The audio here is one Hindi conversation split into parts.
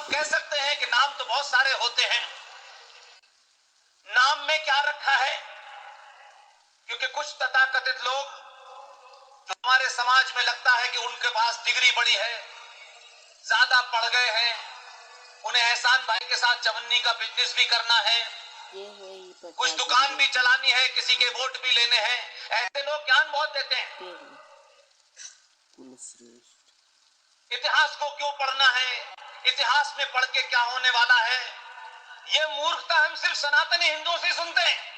आप कह सकते हैं कि नाम तो बहुत सारे होते हैं, नाम में क्या रखा है? क्योंकि कुछ तथाकथित लोग जो हमारे समाज में लगता है कि उनके पास डिग्री बड़ी है, ज्यादा पढ़ गए हैं, उन्हें एहसान भाई के साथ चवन्नी का बिजनेस भी करना है, कुछ दुकान भी चलानी है, किसी के वोट भी लेने हैं, ऐसे लोग ज्ञान बहुत देते हैं। इतिहास को क्यों पढ़ना है, इतिहास में पढ़ के क्या होने वाला है, ये मूर्खता हम सिर्फ सनातनी हिंदुओं से सुनते हैं।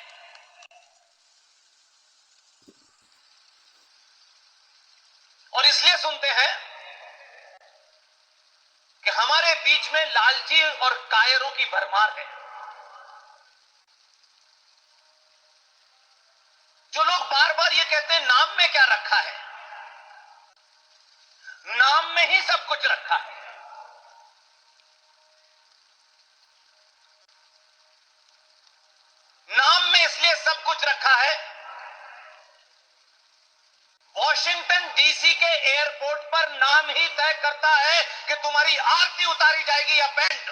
और इसलिए सुनते हैं कि हमारे बीच में लालची और कायरों की भरमार है। जो लोग बार बार ये कहते हैं नाम में क्या रखा है, नाम में ही सब कुछ रखा है। नाम में इसलिए सब कुछ रखा है, वॉशिंगटन डीसी के एयरपोर्ट पर नाम ही तय करता है कि तुम्हारी आरती उतारी जाएगी या बैंड।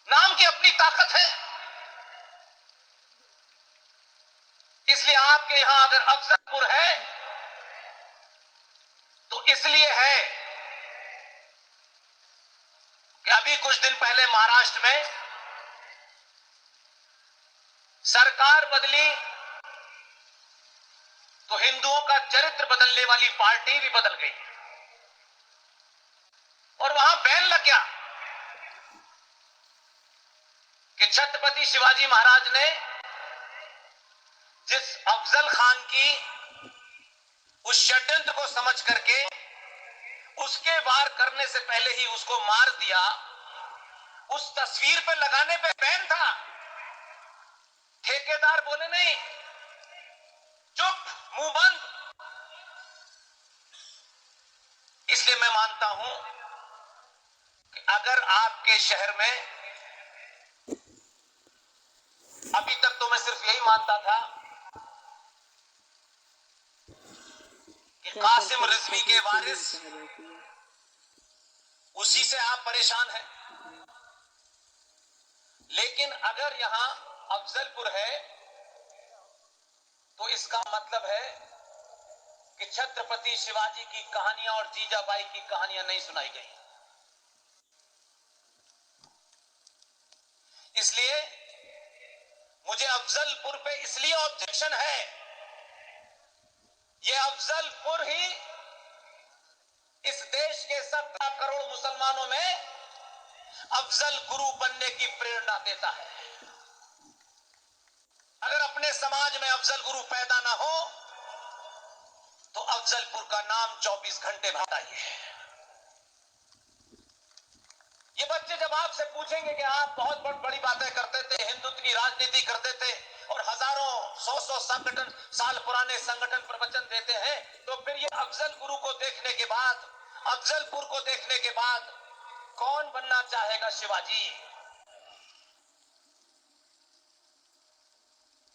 नाम की अपनी ताकत है। इसलिए आपके यहां अगर अफजलपुर है तो इसलिए है कि अभी कुछ दिन पहले महाराष्ट्र में सरकार बदली तो हिंदुओं का चरित्र बदलने वाली पार्टी भी बदल गई और वहां बैन लग गया कि छत्रपति शिवाजी महाराज ने जिस अफजल खान की उस षड्यंत्र को समझ करके उसके वार करने से पहले ही उसको मार दिया, उस तस्वीर पे लगाने पे बैन था। ठेकेदार बोले नहीं, चुप, मुंह बंद। इसलिए मैं मानता हूं कि अगर आपके शहर में, अभी तक तो मैं सिर्फ यही मानता था कि कासिम रिजवी के वारिस, उसी से आप परेशान हैं, लेकिन अगर यहां अफजलपुर है तो इसका मतलब है कि छत्रपति शिवाजी की कहानियां और जीजाबाई की कहानियां नहीं सुनाई गई। इसलिए मुझे अफजलपुर पे इसलिए ऑब्जेक्शन है, ये अफजलपुर ही इस देश के 17 करोड़ मुसलमानों में अफजल गुरु बनने की प्रेरणा देता है। अगर अपने समाज में अफजल गुरु पैदा ना हो तो अफजलपुर का नाम 24 घंटे बताइए। ये बच्चे जब आपसे पूछेंगे कि आप बहुत बड़ी बातें करते थे, हिंदुत्व की राजनीति करते थे और हजारों 100 संगठन साल पुराने संगठन प्रवचन देते हैं, तो फिर ये अफजल गुरु को देखने के बाद, अफजलपुर को देखने के बाद कौन बनना चाहेगा शिवाजी?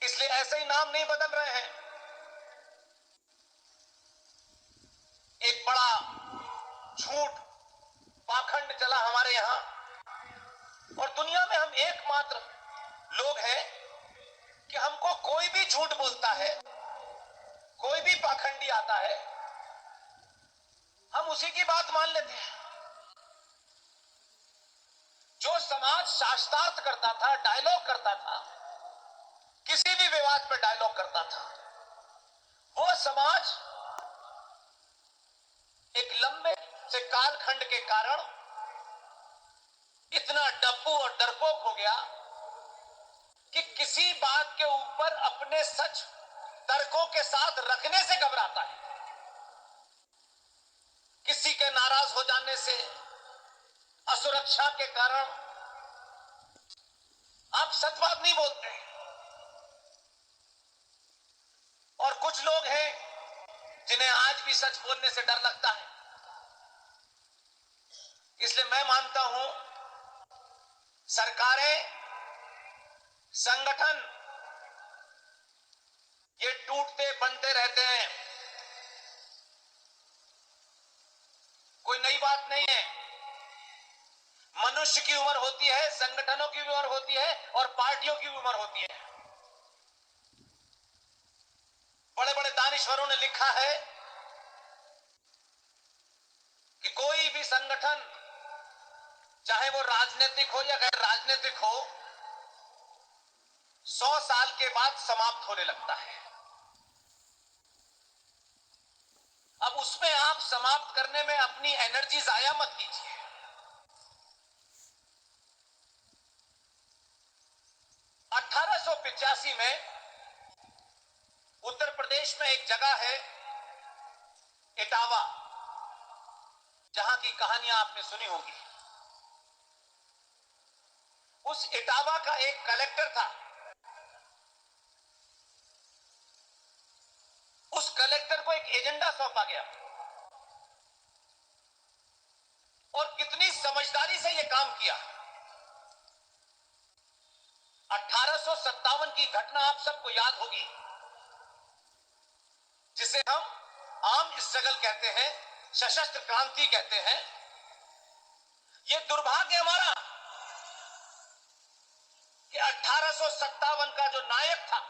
इसलिए ऐसे ही नाम नहीं बदल रहे हैं। एक बड़ा झूठ पाखंड चला हमारे यहां और दुनिया में हम एकमात्र लोग हैं कि हमको कोई भी झूठ बोलता है, कोई भी पाखंडी आता है, हम उसी की बात मान लेते हैं। जो समाज शास्त्रार्थ करता था, डायलॉग करता था, किसी भी विवाद पर डायलॉग करता था, वो समाज एक लंबे से कालखंड के कारण इतना डब्बू और डरपोक हो गया कि किसी बात के ऊपर अपने सच तर्कों के साथ रखने से घबराता है। किसी के नाराज हो जाने से, असुरक्षा के कारण आप सच बात नहीं बोलते। और कुछ लोग हैं जिन्हें आज भी सच बोलने से डर लगता है। इसलिए मैं मानता हूं सरकारें, संगठन ये टूटते बनते रहते हैं, नहीं है। मनुष्य की उम्र होती है, संगठनों की भी उम्र होती है और पार्टियों की भी उम्र होती है। बड़े बड़े दानिश्वरों ने लिखा है कि कोई भी संगठन, चाहे वो राजनीतिक हो या गैर राजनीतिक हो, 100 साल के बाद समाप्त होने लगता है। अब उसमें आप समाप्त करने में अपनी एनर्जी जाया मत कीजिए। 1885 में उत्तर प्रदेश में एक जगह है इटावा, जहां की कहानियां आपने सुनी होगी। उस इटावा का एक कलेक्टर था। उस कलेक्टर को एक एजेंडा सौंपा गया और कितनी समझदारी से यह काम किया। 1857 की घटना आप सबको याद होगी, जिसे हम आर्म्ड स्ट्रगल कहते हैं, सशस्त्र क्रांति कहते हैं। यह दुर्भाग्य हमारा कि 1857 का जो नायक था